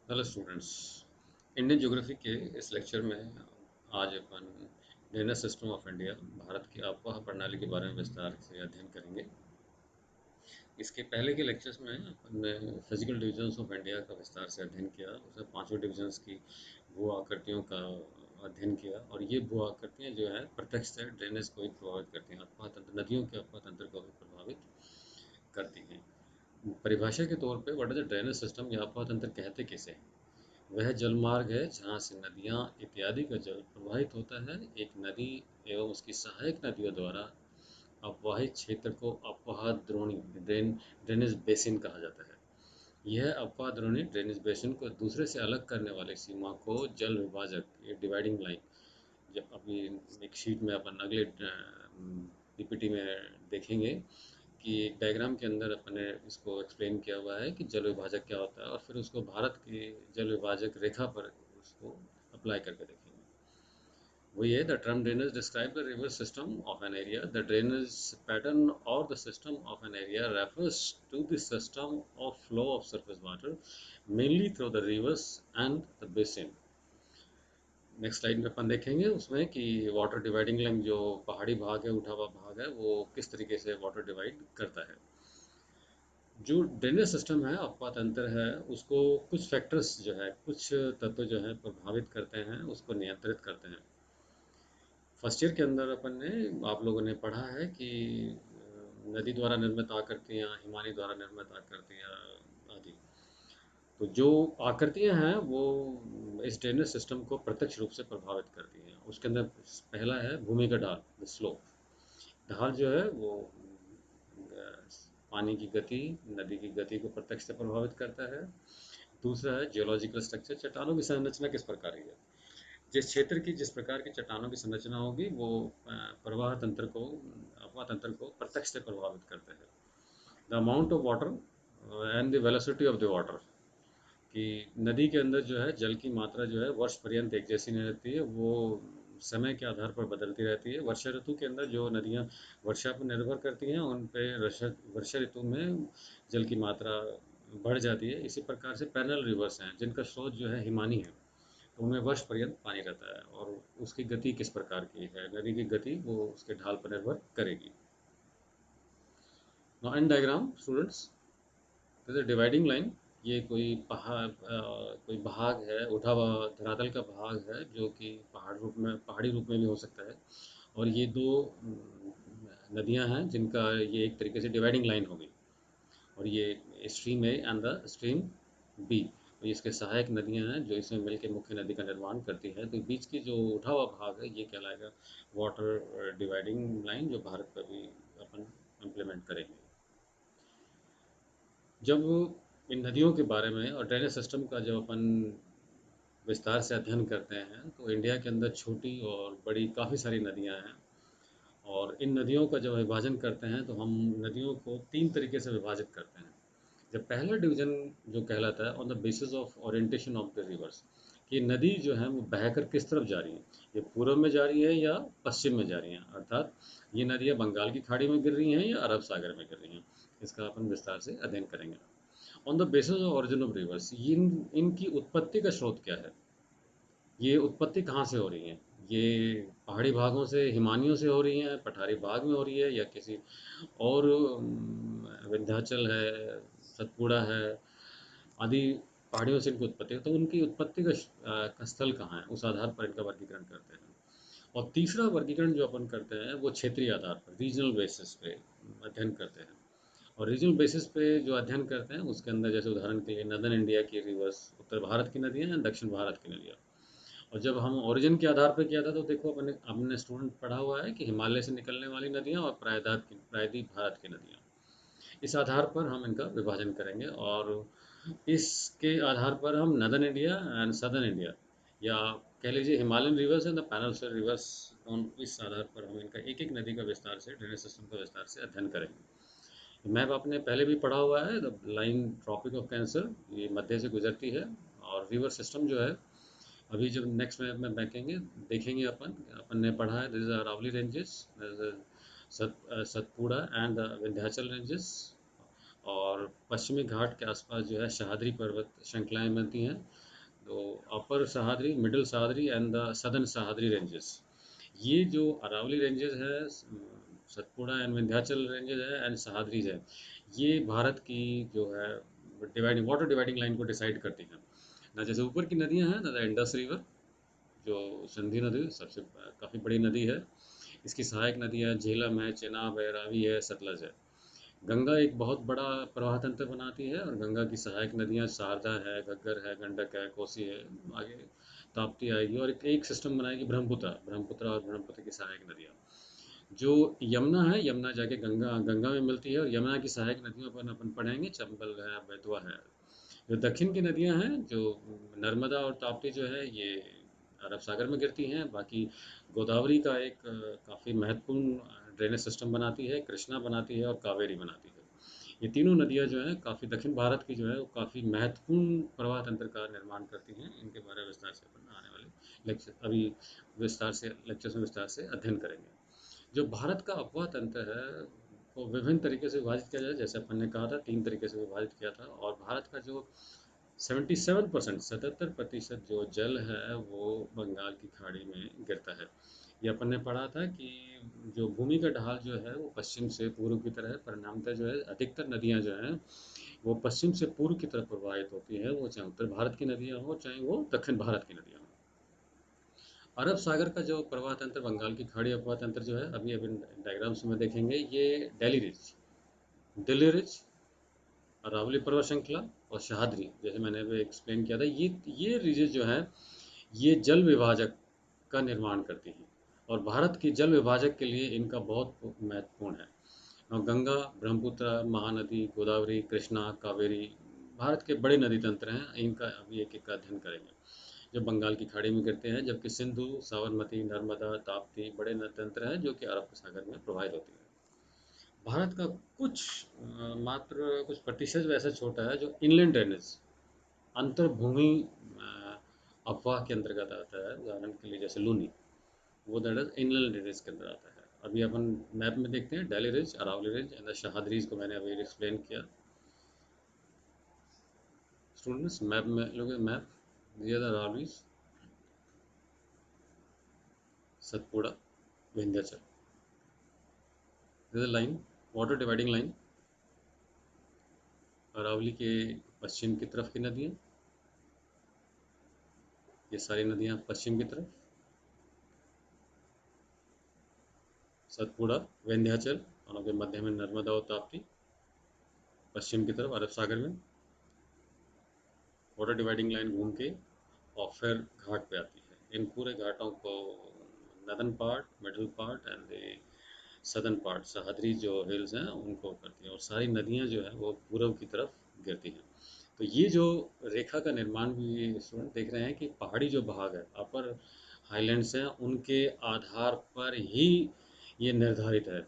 Hello students. Indian geography के इस lecture में आज अपन drainage system of India Bharat की आबोहवा प्रणाली के बारे में विस्तार से अध्ययन करेंगे। इसके पहले के लेक्चर्स में अपन ने फिजिकल डिविजन्स ऑफ इंडिया का विस्तार से अध्ययन किया। उसमें पांचों डिविजन्स की भू आकृतियों का अध्ययन किया और ये भू आकृतियाँ जो है प्रत्यक्ष से ड्रेनेज को भी प्रभावित करती हैं, अपवाह तंत्र, नदियों के अपवाह तंत्र को भी प्रभावित करती हैं। परिभाषा के तौर पे what is the drainage system या अपवाह तंत्र कहते किसे हैं? वह जलमार्ग है जहाँ से नदियाँ इत्यादि का जल प्रवाहित होता है। एक नदी एवं उसकी सहायक नदियों द्वारा अपवाहित क्षेत्र को अपवाह द्रोणी ड्रेनेज बेसिन कहा जाता है। यह अपवाह द्रोणी ड्रेनेज बेसिन को दूसरे से अलग करने वाली सीमा को जल विभाजक, ये डिवाइडिंग लाइन, जब अभी एक शीट में अपन अगले पीपीटी में देखेंगे कि एक डायग्राम के अंदर अपने इसको एक्सप्लेन किया हुआ है कि जल विभाजक क्या होता है और फिर उसको भारत की जल विभाजक रेखा पर उसको अप्लाई करके देखेंगे। वही है, the term drainage describe the river system of an area. The drainage pattern और the system of an area refers to the system of flow of surface water mainly through the rivers and the basin. Next slide में अपन देखेंगे उसमें कि water dividing line, जो पहाड़ी भाग है, उठा हुआ भाग है, वो किस तरीके से वाटर डिवाइड करता है। जो ड्रेनेज सिस्टम है, अपवाह तंत्र है, उसको कुछ फैक्टर्स जो है, कुछ तत्व जो है प्रभावित करते हैं, उसको नियंत्रित करते हैं। फर्स्ट ईयर के अंदर अपन ने, आप लोगों ने पढ़ा है कि नदी द्वारा निर्मित आकृतियाँ, हिमानी द्वारा निर्मित आकृतियाँ आदि। तो जो आकृतियाँ हैं वो इस ड्रेनेज सिस्टम को प्रत्यक्ष रूप से प्रभावित करती हैं। उसके अंदर पहला है भूमि का ढाल, द स्लोप। ढाल जो है वो पानी की गति, नदी की गति को प्रत्यक्ष से प्रभावित करता है। दूसरा है जियोलॉजिकल स्ट्रक्चर, चट्टानों की संरचना किस प्रकार की है। जिस क्षेत्र की जिस प्रकार की चट्टानों की संरचना होगी वो प्रवाह तंत्र को, अपवाह तंत्र को प्रत्यक्ष से प्रभावित करते हैं। The amount of water and the velocity of the water, कि नदी के अंदर जो है जल की मात्रा जो है वर्ष पर्यंत एक जैसी नहीं रहती है, वो समय के आधार पर बदलती रहती है। वर्षा ऋतु के अंदर जो नदियाँ वर्षा पर निर्भर करती हैं, उन पे वर्षा ऋतु में जल की मात्रा बढ़ जाती है। इसी प्रकार से पैरेलल रिवर्स हैं जिनका स्रोत जो है हिमानी है, तो उनमें वर्ष पर्यंत पानी रहता है और उसकी गति किस प्रकार की है, नदी की गति वो उसके ढाल पर निर्भर करेगी। नाउ एन डायग्राम स्टूडेंट्स, जैसे डिवाइडिंग लाइन, ये कोई पहाड़, कोई भाग है, उठा हुआ धरातल का भाग है जो कि पहाड़ी रूप में भी हो सकता है। और ये दो नदियां हैं जिनका ये एक तरीके से डिवाइडिंग लाइन होगी। और ये stream A and the stream B, और इसके सहायक नदियां हैं जो इसमें मिलकर मुख्य नदी का निर्माण करती है। तो बीच की जो उठा हुआ भाग है ये कहलाएगा वाटर डिवाइडिंग लाइन, जो भारत पर भी अपन इम्प्लीमेंट करेंगे। जब इन नदियों के बारे में और ड्रेनेज सिस्टम का जब अपन विस्तार से अध्ययन करते हैं तो इंडिया के अंदर छोटी और बड़ी काफ़ी सारी नदियां हैं। और इन नदियों का जब विभाजन करते हैं तो हम नदियों को तीन तरीके से विभाजित करते हैं। जब पहला डिवीजन जो कहलाता है on the basis of orientation of the reverse, कि नदी जो है वो बहकर किस तरफ जा रही है, ये पूर्व में जा रही है या पश्चिम में जा रही हैं, अर्थात ये नदियाँ बंगाल की खाड़ी में गिर रही हैं या अरब सागर में गिर रही हैं। इसका अपन विस्तार से अध्ययन करेंगे। On the basis of origin of reverse, इनकी उत्पत्ति का स्रोत क्या है, ये उत्पत्ति कहाँ से हो रही है, ये पहाड़ी भागों से, हिमानियों से हो रही हैं, पठारी भाग में हो रही है, या किसी और विंध्याचल है, सतपुड़ा है आदि पहाड़ियों से इनकी उत्पत्ति है। तो उनकी उत्पत्ति का स्थल कहाँ है, उस आधार पर इनका वर्गीकरण करते हैं। और तीसरा वर्गीकरण जो अपन करते हैं वो क्षेत्रीय आधार पर, रीजनल बेसिस पे अध्ययन करते हैं। और रीजनल बेसिस पे जो अध्ययन करते हैं उसके अंदर, जैसे उदाहरण के लिए नदर्न इंडिया की रिवर्स, उत्तर भारत की नदियाँ हैं, दक्षिण भारत की नदियाँ। और जब हम ओरिजिन के आधार पर किया था तो देखो अपने हमने स्टूडेंट पढ़ा हुआ है कि हिमालय से निकलने वाली नदियाँ और प्रायद्वीप भारत की नदियाँ, इस आधार पर हम इनका विभाजन करेंगे। और इसके आधार पर हम northern India and southern India, या कह लीजिए Himalayan reverse and the peninsular reverse, इस आधार पर हम इनका एक एक नदी का विस्तार से, ड्रेनेज सिस्टम का विस्तार से अध्ययन करेंगे। मैप आपने पहले भी पढ़ा हुआ है, the line tropic of cancer, ये मध्य से गुजरती है। और रिवर सिस्टम जो है, अभी जब नेक्स्ट मैप में देखेंगे देखेंगे अपन अपन ने पढ़ा है, this are Aravalli ranges, Satpura and Vindhyachal ranges. और पश्चिमी घाट के आसपास जो है सह्याद्री पर्वत श्रृंखलाएं बनती हैं। तो upper Sahyadri, middle Sahyadri and the southern Sahyadri ranges, ये जो अरावली रेंजेस है, सतपुड़ा एंड विंध्याचल रेंजेस है एंड सह्याद्रीज है, ये भारत की जो है डिवाइडिंग वाटर डिवाइडिंग लाइन को डिसाइड करती हैं ना। जैसे ऊपर की नदियां हैं ना, इंडस रिवर जो सिंधी नदी सबसे काफ़ी बड़ी नदी है, इसकी सहायक नदियाँ झेलम है, चेनाब है, रावी है, सतलज है। गंगा एक बहुत बड़ा प्रवाह तंत्र बनाती है, और गंगा की सहायक नदियाँ शारदा है, घग्गर है, गंडक है, कोसी है, आगे ताप्ती आएगी, और एक सिस्टम बनाएगी ब्रह्मपुत्र। ब्रह्मपुत्र और ब्रह्मपुत्र की सहायक नदियाँ, जो यमुना है, यमुना जाके गंगा गंगा में मिलती है, और यमुना की सहायक नदियों पर अपन पढ़ेंगे चंबल है, बेतवा है। जो दक्षिण की नदियां हैं, जो नर्मदा और ताप्ती जो है, ये अरब सागर में गिरती हैं। बाकी गोदावरी का एक काफ़ी महत्वपूर्ण ड्रेनेज सिस्टम बनाती है, कृष्णा बनाती है, और कावेरी बनाती है। ये तीनों नदियां जो हैं काफ़ी दक्षिण भारत की जो है वो काफ़ी महत्वपूर्ण प्रवाह तंत्र का निर्माण करती हैं। इनके बारे में विस्तार से अपन आने वाले लेक्चर अभी विस्तार से लेक्चर्स में विस्तार से अध्ययन करेंगे। जो भारत का अपवाह तंत्र है वो विभिन्न तरीके से विभाजित किया जाए, जैसे अपन ने कहा था 3 तरीके से विभाजित किया था। और भारत का जो 77% 77% जो जल है वो बंगाल की खाड़ी में गिरता है। ये अपन ने पढ़ा था कि जो भूमि का ढाल जो है वो पश्चिम से पूर्व की तरफ है, परिणामतः जो है अधिकतर नदियां जो हैं वो पश्चिम से पूर्व की तरफ प्रवाहित होती है, वो चाहे उत्तर भारत की नदियां हो चाहे वो दक्षिण भारत की नदियां हो। अरब सागर का जो प्रवाह तंत्र, बंगाल की खाड़ी अपवाह तंत्र जो है, अभी अभी डायग्राम्स में देखेंगे, ये दिल्ली रिज, दिल्ली रिज, अरावली पर्वत श्रृंखला और सह्याद्री, जैसे मैंने अभी एक्सप्लेन किया था, ये रीजेस जो है ये जल विभाजक का निर्माण करती हैं, और भारत की जल विभाजक के लिए इनका बहुत महत्वपूर्ण है। और गंगा, ब्रह्मपुत्र, महानदी, गोदावरी, कृष्णा, कावेरी भारत के बड़े नदी तंत्र हैं। इनका अभी एक एक का अध्ययन करेंगे, जो बंगाल की खाड़ी में गिरते हैं, जबकि सिंधु, साबरमती, नर्मदा, ताप्ती बड़े नद तंत्र हैं जो कि अरब सागर में प्रवाहित होती है। भारत का कुछ मात्र कुछ प्रतिशत वैसा छोटा है जो इनलैंड ड्रेनेज, अंतर्भूमि अफवाह के अंतर्गत आता है। उदाहरण के लिए जैसे लूनी, वो दैट इज इनलैंड ड्रेनेज के अंदर आता है। अभी अपन मैप में देखते हैं, Delhi ridge, Aravalli ridge and Sahyadris को मैंने अभी एक्सप्लेन किया। स्टूडेंट्स मैप में लोग मैप दिया था, Aravallis, Satpura, Vindhyachal, this line, water dividing line. Aravalli के पश्चिम की तरफ की नदियाँ, ये सारी नदियाँ पश्चिम की तरफ, सतपुड़ा, विंध्याचल, और के मध्य में नर्मदा और ताप्ती, पश्चिम की तरफ अरब सागर में वाटर डिवाइडिंग लाइन घूम के और फिर घाट पे आती है। इन पूरे घाटों को northern part, middle part and the southern part, Sahyadri जो हिल्स हैं उनको करती है, और सारी नदियाँ जो है वो पूर्व की तरफ गिरती हैं। तो ये जो रेखा का निर्माण भी स्टूडेंट देख रहे हैं कि पहाड़ी जो भाग है, अपर हाईलैंड्स हैं, उनके आधार पर ही ये निर्धारित है।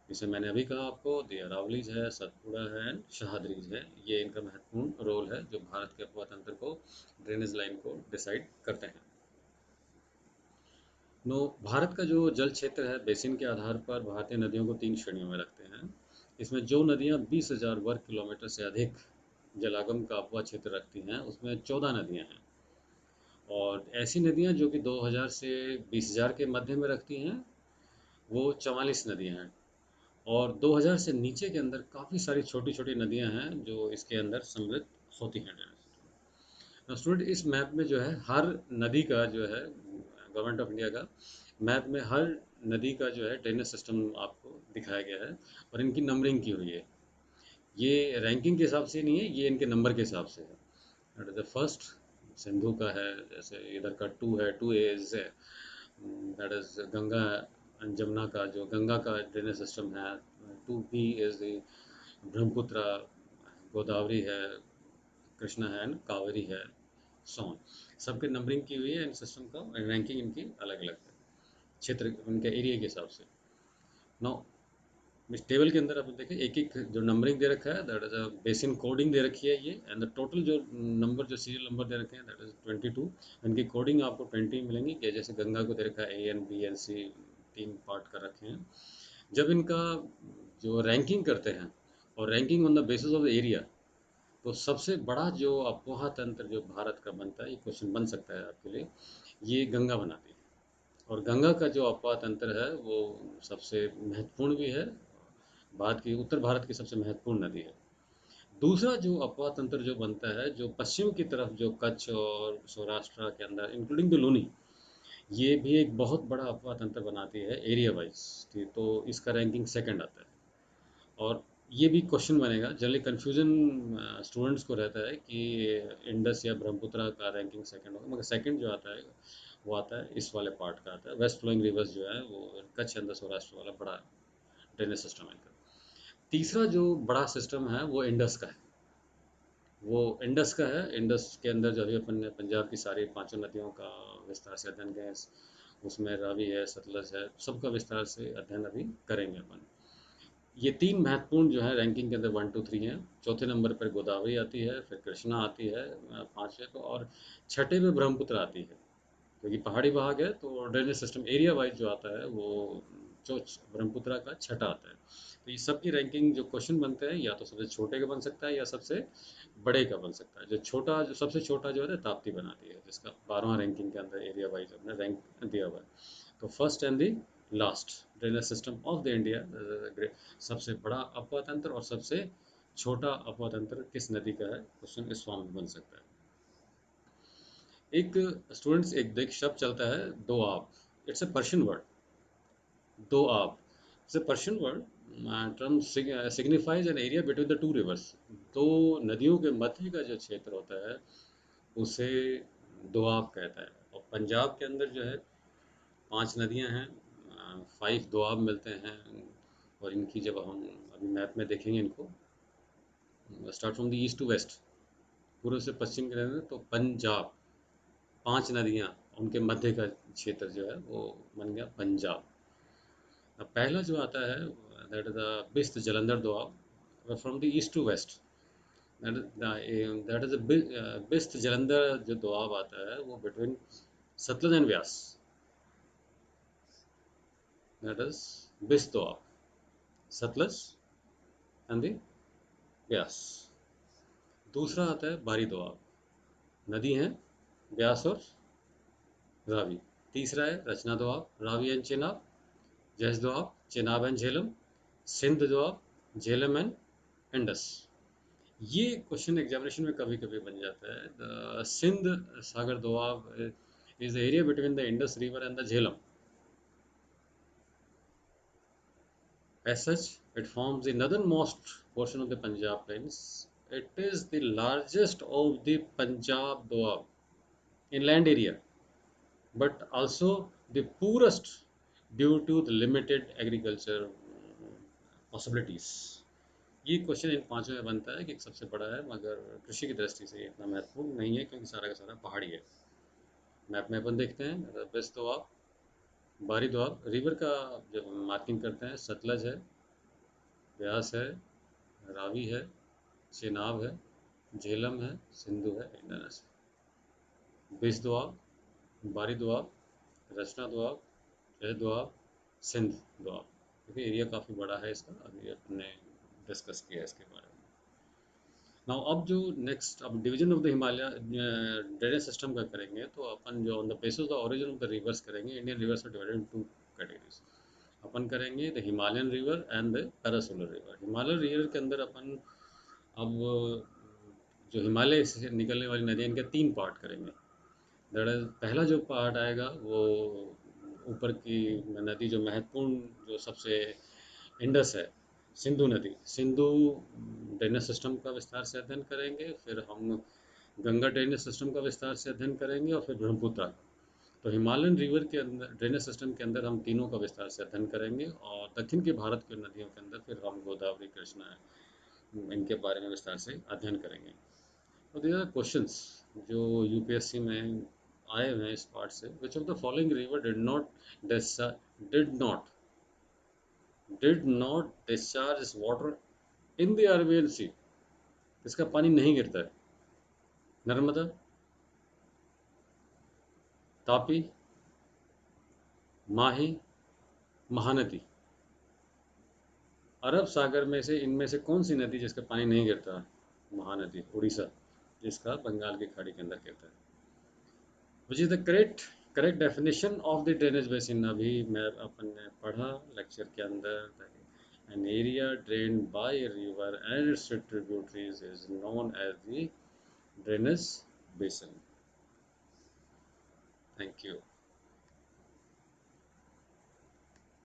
जैसे मैंने अभी कहा आपको, दी अरावलीज है, सतपुड़ा है एंड सह्याद्रीज है, ये इनका महत्वपूर्ण रोल है जो भारत के अपवा तंत्र को, ड्रेनेज लाइन को डिसाइड करते हैं। नो, भारत का जो जल क्षेत्र है, बेसिन के आधार पर भारतीय नदियों को 3 श्रेणियों में रखते हैं। इसमें जो नदियाँ 20,000 वर्ग किलोमीटर से अधिक जलागम का अपवा क्षेत्र रखती हैं, उसमें 14 नदियाँ हैं। और ऐसी नदियाँ जो कि 2000 से 20,000 के मध्य में रखती हैं, वो 44 नदियाँ हैं। और 2000 से नीचे के अंदर काफ़ी सारी छोटी छोटी नदियाँ हैं जो इसके अंदर सम्मिलित होती हैं। स्टूडेंट, इस मैप में जो है हर नदी का जो है, गवर्नमेंट ऑफ इंडिया का मैप में हर नदी का जो है ड्रेनेज सिस्टम आपको दिखाया गया है, और इनकी नंबरिंग की हुई है। ये रैंकिंग के हिसाब से नहीं है, ये इनके नंबर के हिसाब से है। That is the first Sindhu का है, जैसे इधर का 2 है, 2A is that is Ganga and Jamuna का, जो गंगा का ड्रेनेज सिस्टम है। 2B is the Brahmaputra, Godavari है, कृष्णा है एंड कावेरी है, सॉन। सबके नंबरिंग की हुई है, इन सिस्टम का रैंकिंग इनकी अलग अलग है, क्षेत्र उनके एरिया के हिसाब से। नाउ इस टेबल के अंदर आप देखें, एक एक जो नंबरिंग दे रखा है, that is a basin coding दे रखी है ये, एंड द टोटल जो नंबर, जो सीरियल नंबर दे रखे हैं, दैट इज 22। इनकी कोडिंग आपको 20 मिलेंगी, कि जैसे गंगा को दे रखा है A, N, B, N, C, 3 part कर रखे हैं। जब इनका जो रैंकिंग करते हैं और ranking on the basis of the area. तो सबसे बड़ा जो अफवाह तंत्र जो भारत का बनता है, ये क्वेश्चन बन सकता है आपके लिए, ये गंगा बनाती है। और गंगा का जो अफवाह तंत्र है वो सबसे महत्वपूर्ण भी है, भारत की उत्तर भारत की सबसे महत्वपूर्ण नदी है। दूसरा जो अफवाह तंत्र जो बनता है, जो पश्चिम की तरफ जो कच्छ और सौराष्ट्र के अंदर इंक्लूडिंग द लूनी, ये भी एक बहुत बड़ा अफवाह तंत्र बनाती है एरिया वाइज, तो इसका रैंकिंग सेकंड आता है। और ये भी क्वेश्चन बनेगा, जनरली कन्फ्यूजन स्टूडेंट्स को रहता है कि इंडस या ब्रह्मपुत्र का रैंकिंग सेकंड होगा, मगर सेकंड जो आता है वो आता है इस वाले पार्ट का आता है, वेस्ट फ्लोइंग रिवर्स जो है वो कच्छ अंदर सौराष्ट्र वाला बड़ा ड्रेनेज सिस्टम है इनका। तीसरा जो बड़ा सिस्टम है वो इंडस का है, वो इंडस का है। इंडस के अंदर जो अभी अपन ने पंजाब की सारी पांचों नदियों का विस्तार से अध्ययन किया है, उसमें रावी है, सतलज है, सबका विस्तार से अध्ययन अभी करेंगे अपन। ये तीन महत्वपूर्ण जो है रैंकिंग के अंदर 1 2 3 हैं। चौथे नंबर पर गोदावरी आती है, फिर कृष्णा आती है पाँचवें पे, और छठे पे ब्रह्मपुत्र आती है। क्योंकि पहाड़ी भाग है तो ड्रेनेज सिस्टम एरिया वाइज जो आता है वो जो ब्रह्मपुत्र का छठा आता है। तो ये सब की रैंकिंग जो क्वेश्चन बनते हैं, या तो सबसे छोटे का बन सकता है या सबसे बड़े का बन सकता है। जो छोटा, जो सबसे छोटा जो है ताप्ती बनाती है, जिसका 12वां रैंकिंग के अंदर एरिया वाइज अपने रैंक दिया हुआ है। तो first and the last drainage system of the India, सबसे बड़ा अपवा तंत्र और सबसे छोटा अपवा तंत्र किस नदी का है, क्वेश्चन इस फॉर्म में बन सकता है। एक स्टूडेंट्स एक देख शब्द चलता है Doab, it's a Persian word. Doab it's a Persian word, term signifies an area between the two reverse. दो नदियों के मध्य का जो क्षेत्र होता है उसे दोआब कहता है। और पंजाब के अंदर जो है 5 नदियां हैं, 5 दोआब मिलते हैं। और इनकी जब हम अभी मैप में देखेंगे, इनको start from the east to west, पूर्व से पश्चिम के अंदर, तो पंजाब 5 नदियां, उनके मध्य का क्षेत्र जो है वो बन गया पंजाब। अब पहला जो आता है that is the Bist Jalandhar Doab, from the east to west. That is Bist Jalandhar जो दोआब आता है वो between Sutlej and Beas, that is Bist Doab, Sutlej and the Beas. दूसरा आता है बारी दोआब, नदी हैं व्यास और रावी। तीसरा है रचना दोआब, रावी एंड चेनाब, जस Doab, Chenab and Jhelum, Sindh Doab, Jhelum and Indus. ये क्वेश्चन एग्जामिनेशन में कभी कभी बन जाता है। The Sindh Sagar Doab is the area between the Indus river and the Jhelum. As such, it forms the northernmost portion of the Punjab plains. It is the largest of the Punjab Doab in land area, but also the poorest due to the limited agriculture possibilities. ये question in पांचों में बनता है कि सबसे बड़ा है, मगर कृषि की दृष्टि से इतना महत्वपूर्ण नहीं है क्योंकि सारा का सारा पहाड़ी है। मैप में अपन देखते हैं वेस्ट दोआब, बारी दोआब, रिवर का जब मार्किंग करते हैं, सतलज है, व्यास है, रावी है, चेनाब है, झेलम है, सिंधु है, इंडस है। बिस दोआब, बारी दोआब, रचना दोआब, जय दोआब, सिंध दोआब। क्योंकि एरिया काफ़ी बड़ा है इसका, अभी अपने डिस्कस किया है इसके बारे में। नाउ अब जो नेक्स्ट अब division of the Himalaya drainage system का करेंगे, तो अपन जो on the basis of the origin of the rivers करेंगे। Indian rivers are divided in 2 categories. अपन करेंगे the Himalayan river and the peninsular river. Himalayan river के अंदर अपन अब जो हिमालय से निकलने वाली नदियाँ, इनके 3 पार्ट करेंगे। दैट इज पहला जो पार्ट आएगा वो ऊपर की नदी जो महत्वपूर्ण, जो सबसे इंडस है, सिंधु नदी, सिंधु ड्रेनेज सिस्टम का विस्तार से अध्ययन करेंगे। फिर हम गंगा ड्रेनेज सिस्टम का विस्तार से अध्ययन करेंगे, और फिर ब्रह्मपुत्र का। तो हिमालयन रिवर के अंदर ड्रेनेज सिस्टम के अंदर हम तीनों का विस्तार से अध्ययन करेंगे, और दक्षिण के भारत की नदियों के अंदर फिर हम गोदावरी, कृष्णा, इनके बारे में विस्तार से अध्ययन करेंगे। तो दीज आर क्वेश्चंस जो यूपीएससी में आए हुए हैं इस पार्ट से। Which of the following river did not did not discharge water in the Arabian sea? इसका पानी नहीं गिरता है। नर्मदा, तापी, माही, महानदी। अरब सागर में से इनमें से कौन सी नदी जिसका पानी नहीं गिरता? महानदी उड़ीसा, जिसका बंगाल की खाड़ी के अंदर गिरता है। Which is the correct correct definition of the drainage basin? अभी मैं अपन ने पढ़ा लेक्चर के अंदर, an area drained by a river and its tributaries is known as the drainage basin. Thank you.